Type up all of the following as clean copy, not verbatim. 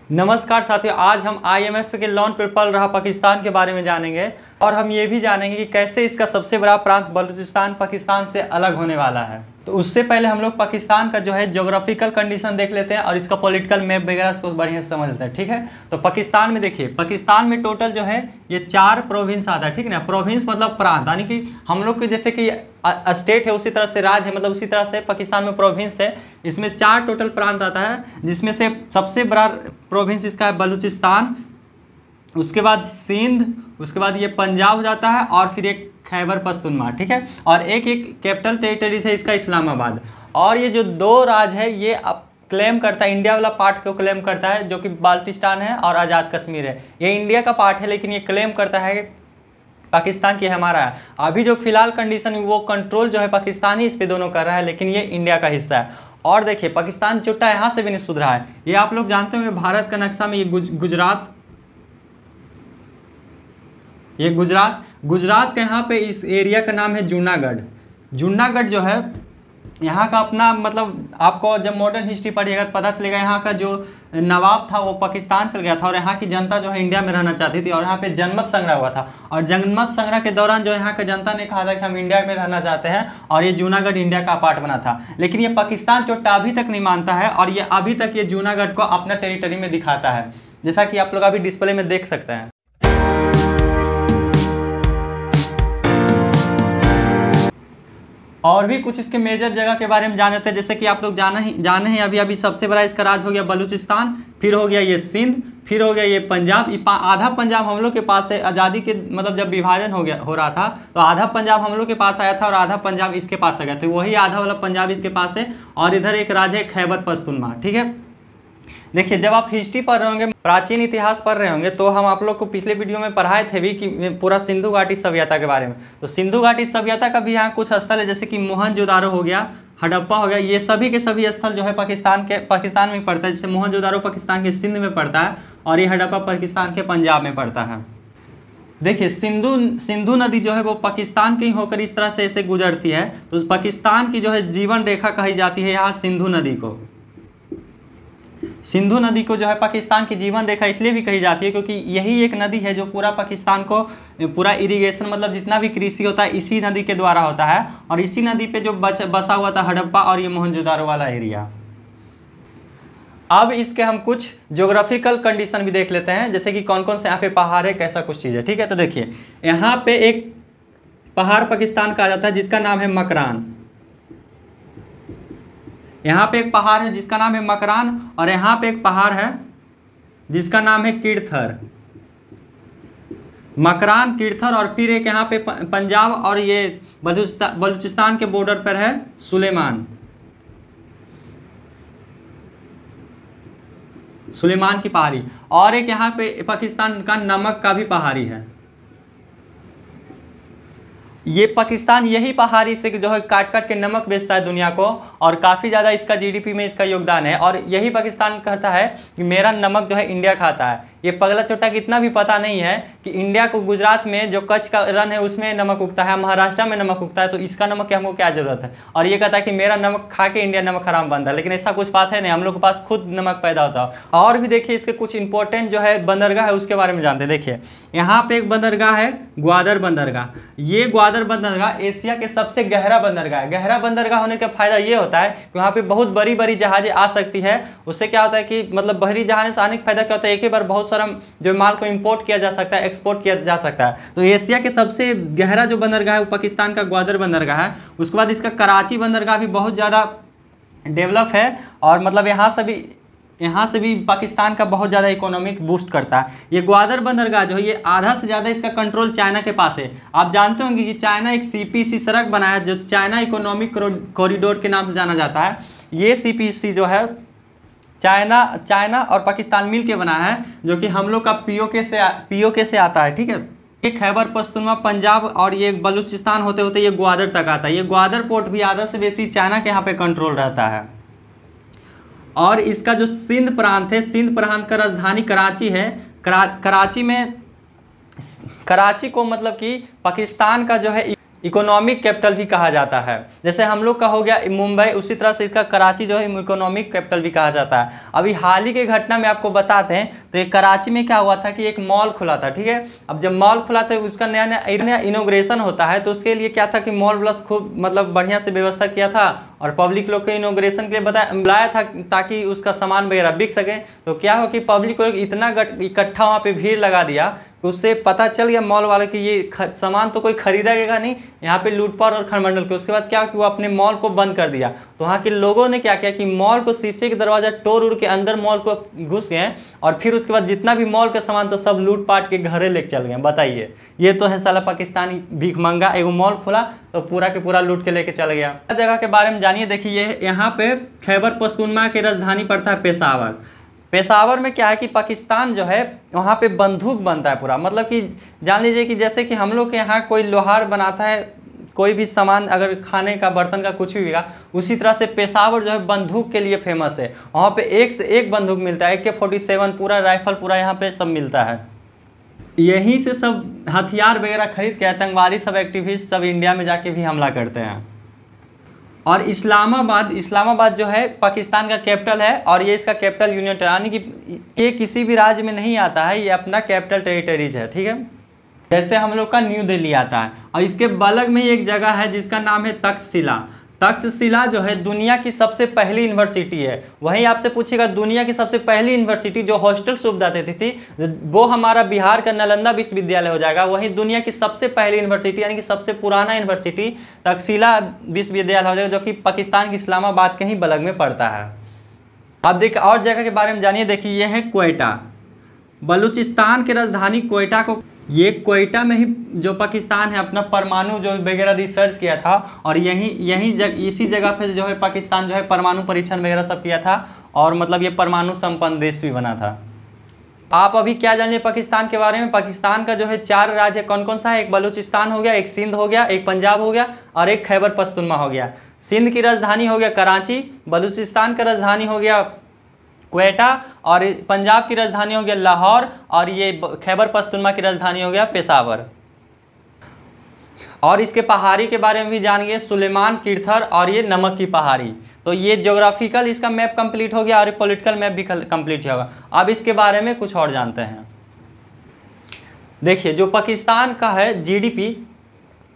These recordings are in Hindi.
नमस्कार साथियों, आज हम IMF के लोन पर पल रहा पाकिस्तान के बारे में जानेंगे और हम ये भी जानेंगे कि कैसे इसका सबसे बड़ा प्रांत बलूचिस्तान पाकिस्तान से अलग होने वाला है। तो उससे पहले हम लोग पाकिस्तान का जो है ज्योग्राफिकल कंडीशन देख लेते हैं और इसका पॉलिटिकल मैप वगैरह इसको बढ़िया से समझ लेते हैं। ठीक है, तो पाकिस्तान में देखिए, पाकिस्तान में टोटल जो है ये 4 प्रोविंस आता है। ठीक है ना, प्रोविंस मतलब प्रांत, यानी कि हम लोग के जैसे कि स्टेट है उसी तरह से राज्य है, मतलब उसी तरह से पाकिस्तान में प्रोविंस है। इसमें 4 टोटल प्रांत आता है, जिसमें से सबसे बड़ा प्रोविंस इसका है बलूचिस्तान, उसके बाद सिंध, उसके बाद ये पंजाब हो जाता है और फिर एक खैबर पख्तूनख्वा। ठीक है, और एक कैपिटल टेरिटरी है इसका इस्लामाबाद। और ये जो 2 राज्य है ये अब क्लेम करता है, इंडिया वाला पार्ट को क्लेम करता है, जो कि बाल्टिस्तान है और आज़ाद कश्मीर है। ये इंडिया का पार्ट है, लेकिन ये क्लेम करता है पाकिस्तान की हमारा है। अभी जो फिलहाल कंडीशन वो कंट्रोल जो है पाकिस्तान ही इस पे दोनों कर रहा है, लेकिन ये इंडिया का हिस्सा है। और देखिए, पाकिस्तान चुट्टा यहाँ से भी नहीं सुधरा है। ये आप लोग जानते होंगे, भारत का नक्शा में ये गुजरात के यहाँ पे इस एरिया का नाम है जूनागढ़। जूनागढ़ जो है यहाँ का अपना, मतलब आपको जब मॉडर्न हिस्ट्री पढ़िएगा तो पता चलेगा, यहाँ का जो नवाब था वो पाकिस्तान चल गया था और यहाँ की जनता जो है इंडिया में रहना चाहती थी और यहाँ पे जनमत संग्रह हुआ था। और जनमत संग्रह के दौरान जो यहाँ की जनता ने कहा था कि हम इंडिया में रहना चाहते हैं और ये जूनागढ़ इंडिया का पार्ट बना था। लेकिन ये पाकिस्तान चोट्टा अभी तक नहीं मानता है और ये अभी तक ये जूनागढ़ को अपना टेरिटरी में दिखाता है, जैसा कि आप लोग अभी डिस्प्ले में देख सकते हैं। और भी कुछ इसके मेजर जगह के बारे में जानते हैं, जैसे कि आप लोग जाने हैं अभी सबसे बड़ा इसका राज्य हो गया बलूचिस्तान, फिर हो गया ये सिंध, फिर हो गया ये पंजाब। आधा पंजाब हम लोग के पास है। आज़ादी के मतलब जब विभाजन हो रहा था तो आधा पंजाब हम लोग के पास आया था और आधा पंजाब इसके पास आ गया था। वही आधा वाला पंजाब इसके पास है। और इधर एक राज्य है खैबर पख्तूनख्वा। ठीक है, देखिए, जब आप हिस्ट्री पढ़ रहे होंगे, प्राचीन इतिहास पढ़ रहे होंगे, तो हम आप लोग को पिछले वीडियो में पढ़ाए थे भी कि पूरा सिंधु घाटी सभ्यता के बारे में। तो सिंधु घाटी सभ्यता का भी यहाँ कुछ स्थल है, जैसे कि मोहनजोदारो हो गया, हड़प्पा हो गया। ये सभी के सभी स्थल जो है पाकिस्तान में पड़ता है। जैसे मोहनजोदारो पाकिस्तान के सिंध में पड़ता है और ये हड़प्पा पाकिस्तान के पंजाब में पड़ता है। देखिए, सिंधु नदी जो है वो पाकिस्तान के ही होकर इस तरह से ऐसे गुजरती है। तो पाकिस्तान की जो है जीवन रेखा कही जाती है यहाँ सिंधु नदी को। सिंधु नदी को जो है पाकिस्तान की जीवन रेखा इसलिए भी कही जाती है क्योंकि यही एक नदी है जो पूरा पाकिस्तान को पूरा इरिगेशन, मतलब जितना भी कृषि होता है इसी नदी के द्वारा होता है। और इसी नदी पे जो बसा हुआ था हड़प्पा और ये मोहनजोदारो वाला एरिया। अब इसके हम कुछ ज्योग्राफिकल कंडीशन भी देख लेते हैं, जैसे कि कौन कौन से यहाँ पे पहाड़ है, कैसा कुछ चीज़ है। ठीक है, तो देखिए, यहाँ पे एक पहाड़ पाकिस्तान का आ जाता है जिसका नाम है मकरान। यहाँ पे एक पहाड़ है जिसका नाम है मकरान और यहाँ पे एक पहाड़ है जिसका नाम है किरथर। मकरान, किरथर और फिर एक यहाँ पे पंजाब और ये बलूचिस्तान के बॉर्डर पर है सुलेमान की पहाड़ी। और एक यहाँ पे पाकिस्तान का नमक का भी पहाड़ी है। ये पाकिस्तान यही पहाड़ी से जो है काट काट के नमक बेचता है दुनिया को और काफ़ी ज़्यादा इसका जीडीपी में इसका योगदान है। और यही पाकिस्तान कहता है कि मेरा नमक जो है इंडिया खाता है। ये पगला चोटा की इतना भी पता नहीं है कि इंडिया को गुजरात में जो कच्छ का रन है उसमें नमक उगता है, महाराष्ट्र में नमक उगता है, तो इसका नमक की हमको क्या ज़रूरत है। और ये कहता है कि मेरा नमक खा के इंडिया नमक हराम बनता है, लेकिन ऐसा कुछ बात है नहीं, हम लोग के पास खुद नमक पैदा होता है। और भी देखिए, इसके कुछ इंपॉर्टेंट जो है बंदरगाह है उसके बारे में जानते हैं। देखिए, यहाँ पे एक बंदरगाह है ग्वादर बंदरगाह। ये ग्वादर बंदरगाह एशिया के सबसे गहरा बंदरगाह है। गहरा बंदरगाह होने का फायदा ये होता है कि वहाँ पे बहुत बड़ी बड़ी जहाजें आ सकती है। उससे क्या होता है कि मतलब बहरी जहाज से आने का फायदा क्या होता है, एक ही बार बहुत सारा जो माल को इंपोर्ट किया जा सकता है, एक्सपोर्ट किया जा सकता है। तो एशिया के सबसे गहरा जो बंदरगाह है वो पाकिस्तान का ग्वादर बंदरगाह है। उसके बाद इसका कराची बंदरगाह भी बहुत ज़्यादा डेवलप है और मतलब यहाँ से भी पाकिस्तान का बहुत ज़्यादा इकोनॉमिक बूस्ट करता है। ये ग्वादर बंदरगाह जो है ये आधा से ज़्यादा इसका कंट्रोल चाइना के पास है। आप जानते होंगे कि चाइना एक CPC सड़क बनाया जो चाइना इकोनॉमिक कॉरिडोर के नाम से जाना जाता है। ये CPC जो है चाइना और पाकिस्तान मिल के बना है, जो कि हम लोग का POK से आता है। ठीक है, ये खैबर पख्तूनख्वा पंजाब और ये बलूचिस्तान होते होते ये ग्वादर तक आता है। ये ग्वादर पोर्ट भी आधा से बेसी चाइना के यहाँ पे कंट्रोल रहता है। और इसका जो सिंध प्रांत है, सिंध प्रांत का राजधानी कराची है। कराची को मतलब कि पाकिस्तान का जो है इकोनॉमिक कैपिटल भी कहा जाता है। जैसे हम लोग का हो गया मुंबई, उसी तरह से इसका कराची जो है इकोनॉमिक कैपिटल भी कहा जाता है। अभी हाल ही के घटना में आपको बताते हैं, तो ये कराची में क्या हुआ था कि एक मॉल खुला था, ठीक है। अब जब मॉल खुला था उसका नया नया इनोग्रेशन होता है, तो उसके लिए क्या था कि मॉल प्लस खूब मतलब बढ़िया से व्यवस्था किया था और पब्लिक लोग के इनोग्रेशन के लिए बुलाया था ताकि उसका सामान वगैरह बिक सके। तो क्या हो कि पब्लिक लोग इतना इकट्ठा वहाँ पे भीड़ लगा दिया कि उससे पता चल गया मॉल वाले कि ये सामान तो कोई खरीदेगा नहीं, यहाँ पे लूटपाट और खरमंडल के। उसके बाद क्या कि वो अपने मॉल को बंद कर दिया। तो वहाँ के लोगों ने क्या किया कि मॉल को शीशे के दरवाजा तोड़ उड़ के अंदर मॉल को घुस गए और फिर उसके बाद जितना भी मॉल का सामान था सब लूट पाट के घरे लेके चल गए। बताइए, ये तो है साला पाकिस्तानी भीखमंगा। एगो मॉल खुला तो पूरा के पूरा लूट के लेके चल गया। जगह के बारे में जानिए। देखिए यहाँ पे खैबर पख्तूनख्वा की राजधानी पड़ता है पेशावर। पेशावर में क्या है कि पाकिस्तान जो है वहाँ पे बंदूक बनता है पूरा, मतलब कि जान लीजिए कि जैसे कि हम लोग के यहाँ कोई लोहार बनाता है कोई भी सामान, अगर खाने का बर्तन का कुछ भी होगा, उसी तरह से पेशावर जो है बंदूक के लिए फेमस है। वहाँ पे एक से एक बंदूक मिलता है, AK-47 पूरा राइफल पूरा यहाँ पे सब मिलता है। यहीं से सब हथियार वगैरह खरीद के आतंकवादी सब एक्टिविस्ट सब इंडिया में जाके भी हमला करते हैं। और इस्लामाबाद जो है पाकिस्तान का कैपिटल है और ये इसका कैपिटल यूनिट, यानी कि ये किसी भी राज्य में नहीं आता है, ये अपना कैपिटल टेरिटरीज है, ठीक है। जैसे हम लोग का न्यू दिल्ली आता है और इसके बगल में एक जगह है जिसका नाम है तक्षशिला। तक्षशिला जो है दुनिया की सबसे पहली यूनिवर्सिटी है। वहीं आपसे पूछेगा दुनिया की सबसे पहली यूनिवर्सिटी जो हॉस्टल सुविधा देती थी, वो हमारा बिहार का नालंदा विश्वविद्यालय हो जाएगा। वहीं दुनिया की सबसे पहली यूनिवर्सिटी यानी कि सबसे पुराना यूनिवर्सिटी तक्षशिला विश्वविद्यालय हो जाएगा, जो कि पाकिस्तान के इस्लामाबाद के ही बगल में पड़ता है। अब देखिए और जगह के बारे में जानिए। देखिए ये है क्वेटा, बलूचिस्तान की राजधानी क्वेटा को, ये क्वेटा में ही जो पाकिस्तान है अपना परमाणु जो वगैरह रिसर्च किया था और इसी जगह पे जो है पाकिस्तान जो है परमाणु परीक्षण वगैरह सब किया था और मतलब ये परमाणु संपन्न देश भी बना था। आप अभी क्या जानिए पाकिस्तान के बारे में। पाकिस्तान का जो है 4 राज्य कौन कौन सा है? एक बलूचिस्तान हो गया, एक सिंध हो गया, एक पंजाब हो गया और एक खैबर पख्तूनख्वा हो गया। सिंध की राजधानी हो गया कराची, बलूचिस्तान का राजधानी हो गया क्वेटा और पंजाब की राजधानी हो गया लाहौर और ये खैबर पख्तूनख्वा की राजधानी हो गया पेशावर। और इसके पहाड़ी के बारे में भी जानिए, सुलेमान किर्थर और ये नमक की पहाड़ी। तो ये ज्योग्राफिकल इसका मैप कंप्लीट हो गया और पॉलिटिकल मैप भी कंप्लीट होगा। अब इसके बारे में कुछ और जानते हैं। देखिए जो पाकिस्तान का है GDP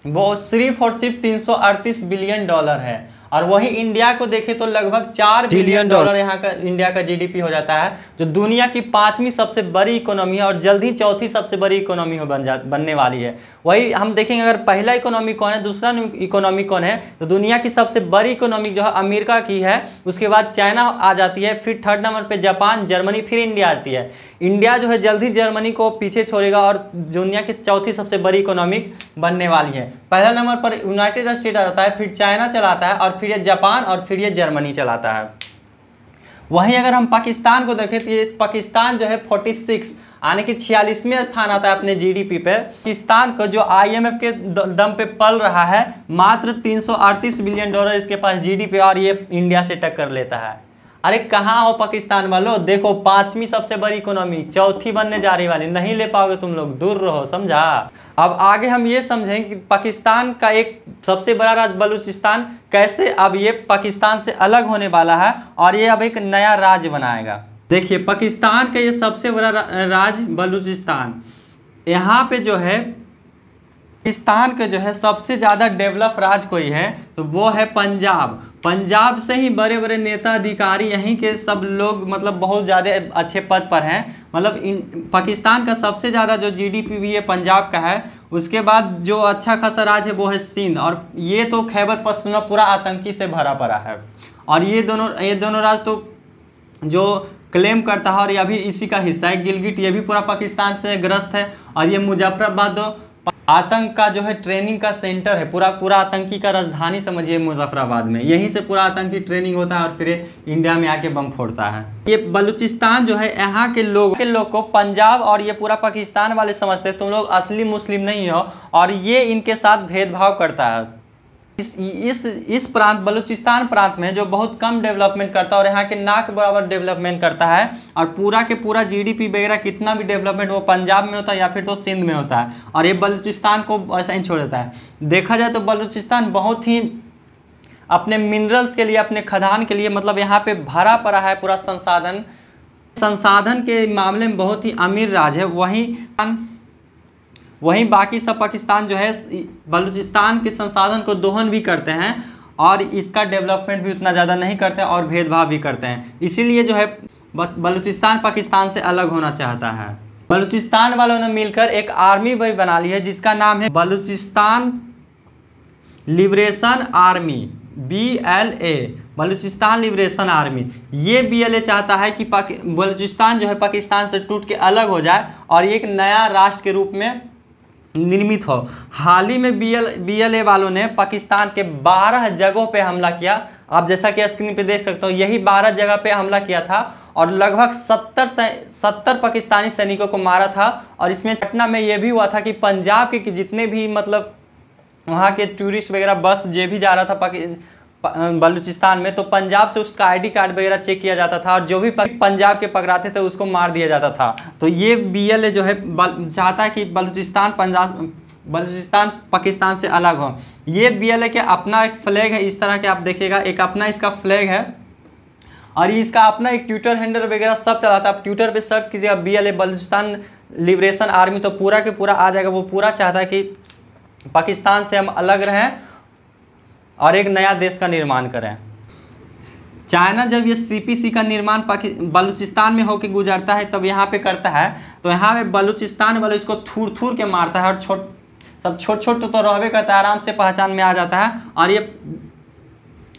वो सिर्फ और सिर्फ $338 बिलियन है और वहीं इंडिया को देखें तो लगभग $4 बिलियन यहाँ का इंडिया का GDP हो जाता है, जो दुनिया की 5वीं सबसे बड़ी इकोनॉमी है और जल्द ही 4थी सबसे बड़ी इकोनॉमी बनने वाली है। वही हम देखेंगे अगर पहला इकोनॉमी कौन है, दूसरा इकोनॉमी कौन है, तो दुनिया की सबसे बड़ी इकोनॉमी जो है अमेरिका की है, उसके बाद चाइना आ जाती है, फिर 3rd नंबर पे जापान, जर्मनी, फिर इंडिया आती है। इंडिया जो है जल्द ही जर्मनी को पीछे छोड़ेगा और दुनिया की 4थी सबसे बड़ी इकोनॉमिक बनने वाली है। पहला नंबर पर यूनाइटेड स्टेट आ जाता है, फिर चाइना चलाता है और फिर ये जापान और फिर ये जर्मनी चलाता है। वहीं अगर हम पाकिस्तान को देखें तो ये पाकिस्तान जो है 46 यानी कि 46वें स्थान आता है अपने GDP पे। पाकिस्तान को जो IMF के दम पे पल रहा है, मात्र $338 बिलियन इसके पास GDP और ये इंडिया से टक्कर लेता है। अरे कहाँ हो पाकिस्तान वालों, देखो 5वीं सबसे बड़ी इकोनॉमी 4थी बनने जा रही वाली, नहीं ले पाओगे तुम लोग, दूर रहो, समझा। अब आगे हम ये समझें कि पाकिस्तान का एक सबसे बड़ा राज्य बलूचिस्तान कैसे अब ये पाकिस्तान से अलग होने वाला है और ये अब एक नया राज्य बनाएगा। देखिए पाकिस्तान का ये सबसे बड़ा राज्य बलूचिस्तान, यहाँ पे जो है पाकिस्तान के जो है सबसे ज़्यादा डेवलप राज्य कोई है तो वो है पंजाब। पंजाब से ही बड़े बड़े नेता अधिकारी यहीं के सब लोग मतलब बहुत ज़्यादा अच्छे पद पर हैं। मतलब पाकिस्तान का सबसे ज़्यादा जो GDP भी है पंजाब का है। उसके बाद जो अच्छा खासा राज्य है वो है सिंध और ये तो खैबर पख्तूनख्वा पूरा आतंकी से भरा पड़ा है। और ये दोनों राज्य तो जो क्लेम करता है और ये भी इसी का हिस्सा है। गिलगिट ये भी पूरा पाकिस्तान से ग्रस्त है और ये मुजफ्फराबाद तो आतंक का जो है ट्रेनिंग का सेंटर है, पूरा आतंकी का राजधानी समझिए मुजफ्फराबाद में, यहीं से पूरा आतंकी ट्रेनिंग होता है और फिर इंडिया में आके बम फोड़ता है। ये बलूचिस्तान जो है यहाँ के लोग को पंजाब और ये पूरा पाकिस्तान वाले समझते हैं तुम लोग असली मुस्लिम नहीं हो और ये इनके साथ भेदभाव करता है। इस प्रांत बलूचिस्तान प्रांत में जो बहुत कम डेवलपमेंट करता है और यहाँ के नाक बराबर डेवलपमेंट करता है, और पूरा के पूरा जीडीपी वगैरह कितना भी डेवलपमेंट वो पंजाब में होता है या फिर तो सिंध में होता है, और ये बलूचिस्तान को ऐसा ही छोड़ देता है। देखा जाए तो बलूचिस्तान बहुत ही अपने मिनरल्स के लिए, अपने खदान के लिए मतलब यहाँ पे भरा पड़ा है, पूरा संसाधन के मामले में बहुत ही अमीर राज्य है। वहीं बाकी सब पाकिस्तान जो है बलूचिस्तान के संसाधन को दोहन भी करते हैं और इसका डेवलपमेंट भी उतना ज़्यादा नहीं करते हैं और भेदभाव भी करते हैं। इसीलिए जो है बलूचिस्तान पाकिस्तान से अलग होना चाहता है। बलूचिस्तान वालों ने मिलकर एक आर्मी भी बना ली है जिसका नाम है Balochistan liberation army, BLA, Balochistan liberation army. ये BLA चाहता है कि बलूचिस्तान जो है पाकिस्तान से टूट के अलग हो जाए और एक नया राष्ट्र के रूप में निर्मित हो। हाल ही में BLA वालों ने पाकिस्तान के 12 जगहों पे हमला किया। आप जैसा कि स्क्रीन पे देख सकते हो, यही 12 जगह पे हमला किया था और लगभग 70 पाकिस्तानी सैनिकों को मारा था। और इसमें घटना में ये भी हुआ था कि पंजाब के जितने भी मतलब वहाँ के टूरिस्ट वगैरह बस जो भी जा रहा था बलूचिस्तान में, तो पंजाब से उसका ID कार्ड वगैरह चेक किया जाता था और जो भी पंजाब के पकड़ाते थे उसको मार दिया जाता था। तो ये BLA जो है चाहता है कि बलूचिस्तान पाकिस्तान से अलग हो। ये BLA के अपना एक फ्लैग है, इस तरह के आप देखिएगा, एक अपना इसका फ्लैग है और ये इसका अपना एक ट्विटर हैंडल वगैरह सब चलाता है। आप ट्विटर पे सर्च कीजिएगा BLA बलूचिस्तान लिबरेशन आर्मी, तो पूरा के पूरा आ जाएगा। वो पूरा चाहता है कि पाकिस्तान से हम अलग रहें और एक नया देश का निर्माण करें। चाइना जब ये CPC का निर्माण बलूचिस्तान में होकर गुजरता है तब यहाँ पे करता है, तो यहाँ पे बलूचिस्तान वालों इसको थूर के मारता है और सब छोट तो रहबे करता है, आराम से पहचान में आ जाता है।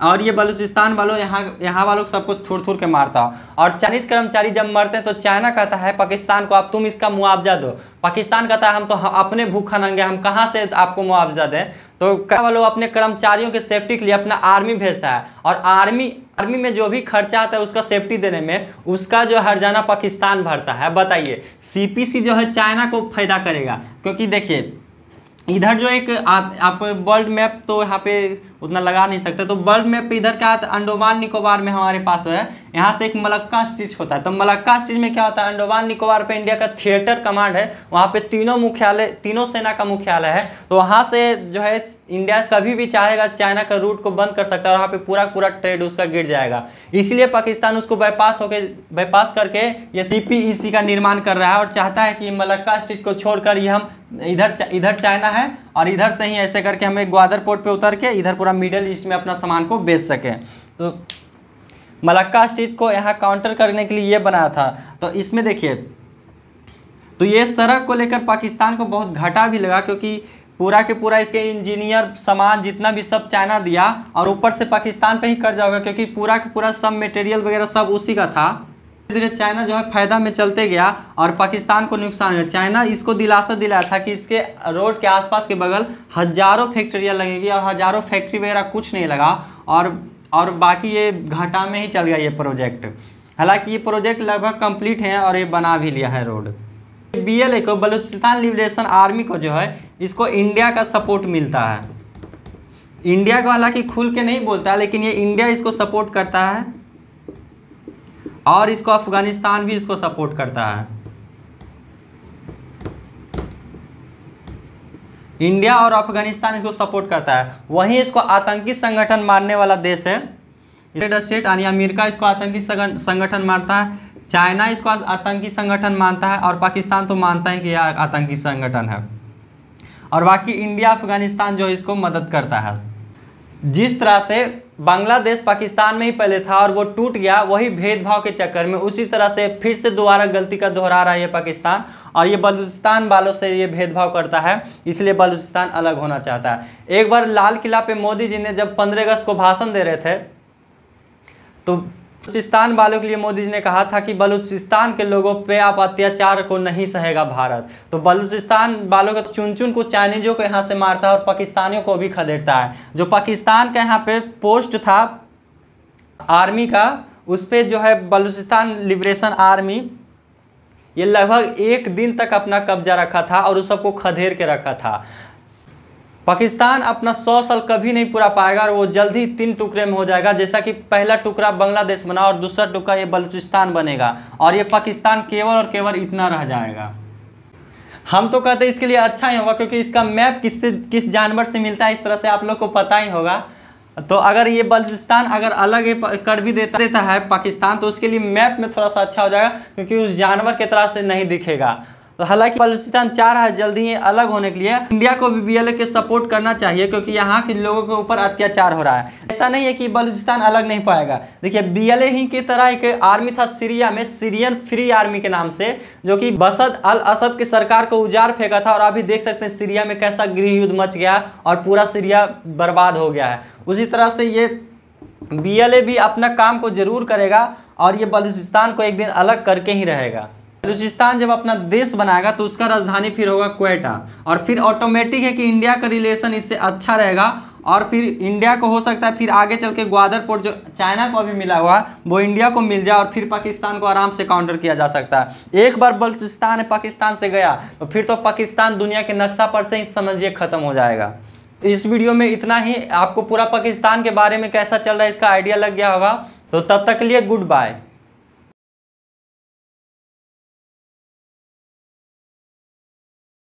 और ये बलूचिस्तान वालों यहाँ वालों सबको थूर के मारता है। और चाइनीज कर्मचारी जब मरते हैं तो चाइना कहता है पाकिस्तान को, आप तुम इसका मुआवजा दो। पाकिस्तान कहता है हम तो अपने भूखा नंगे, हम कहाँ से आपको मुआवजा दें। तो वालों अपने कर्मचारियों के सेफ्टी के लिए अपना आर्मी भेजता है और आर्मी में जो भी खर्चा आता है उसका सेफ्टी देने में उसका जो हर्जाना पाकिस्तान भरता है। बताइए CPC जो है चाइना को फायदा करेगा, क्योंकि देखिए इधर जो एक आप वर्ल्ड मैप तो यहाँ पे उतना लगा नहीं सकते, तो वर्ल्ड मैप पे इधर क्या आता है, अंडमान निकोबार में हमारे पास है, यहाँ से एक मलक्का स्टिच होता है। तो मलक्का स्टिच में क्या होता है, अंडमान निकोबार पे इंडिया का थिएटर कमांड है, वहाँ पे तीनों सेना का मुख्यालय है। तो वहाँ से जो है इंडिया कभी भी चाहेगा चाइना का रूट को बंद कर सकता है और वहाँ पे पूरा ट्रेड उसका गिर जाएगा। इसलिए पाकिस्तान उसको बाईपास करके ये CPEC का निर्माण कर रहा है और चाहता है कि मलक्का स्टिच को छोड़कर ये हम इधर चाइना है और इधर से ही ऐसे करके हमें ग्वादर पोर्ट पे उतर के इधर पूरा मिडिल ईस्ट में अपना सामान को बेच सकें। तो मलक्का स्टिच को यहाँ काउंटर करने के लिए ये बनाया था। तो इसमें देखिए, तो ये सड़क को लेकर पाकिस्तान को बहुत घाटा भी लगा, क्योंकि पूरा के पूरा इसके इंजीनियर सामान जितना भी सब चाइना दिया और ऊपर से पाकिस्तान पे ही कर्जा होगा, क्योंकि पूरा के पूरा सब मटेरियल वगैरह सब उसी का था। धीरे धीरे चाइना जो है फायदा में चलते गया और पाकिस्तान को नुकसान हुआ। चाइना इसको दिलासा दिलाया था कि इसके रोड के आसपास के बगल हजारों फैक्ट्रियाँ लगेगी और हजारों फैक्ट्री वगैरह कुछ नहीं लगा और बाकी ये घाटा में ही चल गया ये प्रोजेक्ट। हालांकि ये प्रोजेक्ट लगभग कंप्लीट है और ये बना भी लिया है रोड। BLA को, बलूचिस्तान लिबरेशन आर्मी को जो है इसको इंडिया का सपोर्ट मिलता है। इंडिया को हालांकि खुल के नहीं बोलता है, लेकिन ये इंडिया इसको सपोर्ट करता है और इसको अफगानिस्तान भी इसको सपोर्ट करता है। इंडिया और अफगानिस्तान इसको सपोर्ट करता है। वहीं इसको आतंकी संगठन मानने वाला देश है यूनाइटेड स्टेट, यानी अमेरिका इसको आतंकी संगठन मानता है, चाइना इसको आतंकी संगठन मानता है और पाकिस्तान तो मानता है कि यह आतंकी संगठन है। और बाकी इंडिया अफगानिस्तान जो इसको मदद करता है। जिस तरह से बांग्लादेश पाकिस्तान में ही पहले था और वो टूट गया, वही भेदभाव के चक्कर में उसी तरह से फिर से दोबारा गलती का दोहरा रहा है ये पाकिस्तान, और ये बलूचिस्तान वालों से ये भेदभाव करता है, इसलिए बलूचिस्तान अलग होना चाहता है। एक बार लाल किला पे मोदी जी ने जब 15 अगस्त को भाषण दे रहे थे, तो बलूचिस्तान वालों के लिए मोदी जी ने कहा था कि बलूचिस्तान के लोगों पे आप अत्याचार को नहीं सहेगा भारत। तो बलूचिस्तान वालों को चुन को चाइनीजों को यहाँ से मारता है और पाकिस्तानियों को भी खदेड़ता है। जो पाकिस्तान का यहाँ पे पोस्ट था आर्मी का, उस पर जो है बलूचिस्तान लिबरेशन आर्मी ये लगभग 1 दिन तक अपना कब्जा रखा था और उस सबको खदेड़ के रखा था। पाकिस्तान अपना 100 साल कभी नहीं पूरा पाएगा और वो जल्द ही 3 टुकड़े में हो जाएगा, जैसा कि पहला टुकड़ा बांग्लादेश बना और दूसरा टुकड़ा ये बलूचिस्तान बनेगा और ये पाकिस्तान केवल और केवल इतना रह जाएगा। हम तो कहते हैं इसके लिए अच्छा ही होगा, क्योंकि इसका मैप किस जानवर से मिलता है इस तरह से आप लोग को पता ही होगा। तो अगर ये बलूचिस्तान अगर अलग कर भी देता है पाकिस्तान, तो उसके लिए मैप में थोड़ा सा अच्छा हो जाएगा, क्योंकि उस जानवर की तरह से नहीं दिखेगा। तो हालांकि बलूचिस्तान चाह रहा है जल्दी ही अलग होने के लिए। इंडिया को भी बीएलए के सपोर्ट करना चाहिए, क्योंकि यहाँ के लोगों के ऊपर अत्याचार हो रहा है। ऐसा नहीं है कि बलूचिस्तान अलग नहीं पाएगा। देखिए बीएलए ही की तरह एक आर्मी था सीरिया में, सीरियन फ्री आर्मी के नाम से, जो कि बशर अल असद की सरकार को उजाड़ फेंका था। और अभी देख सकते हैं सीरिया में कैसा गृह युद्ध मच गया और पूरा सीरिया बर्बाद हो गया है। उसी तरह से ये बीएलए भी अपना काम को जरूर करेगा और ये बलूचिस्तान को एक दिन अलग करके ही रहेगा। बलूचिस्तान जब अपना देश बनाएगा तो उसका राजधानी फिर होगा क्वेटा, और फिर ऑटोमेटिक है कि इंडिया का रिलेशन इससे अच्छा रहेगा। और फिर इंडिया को हो सकता है फिर आगे चल के ग्वादर पोर्ट जो चाइना को अभी मिला हुआ वो इंडिया को मिल जाए, और फिर पाकिस्तान को आराम से काउंटर किया जा सकता है। एक बार बलूचिस्तान पाकिस्तान से गया तो फिर तो पाकिस्तान दुनिया के नक्शा पर से ही समझिए ख़त्म हो जाएगा। इस वीडियो में इतना ही। आपको पूरा पाकिस्तान के बारे में कैसा चल रहा है इसका आइडिया लग गया होगा। तो तब तक के लिए गुड बाय।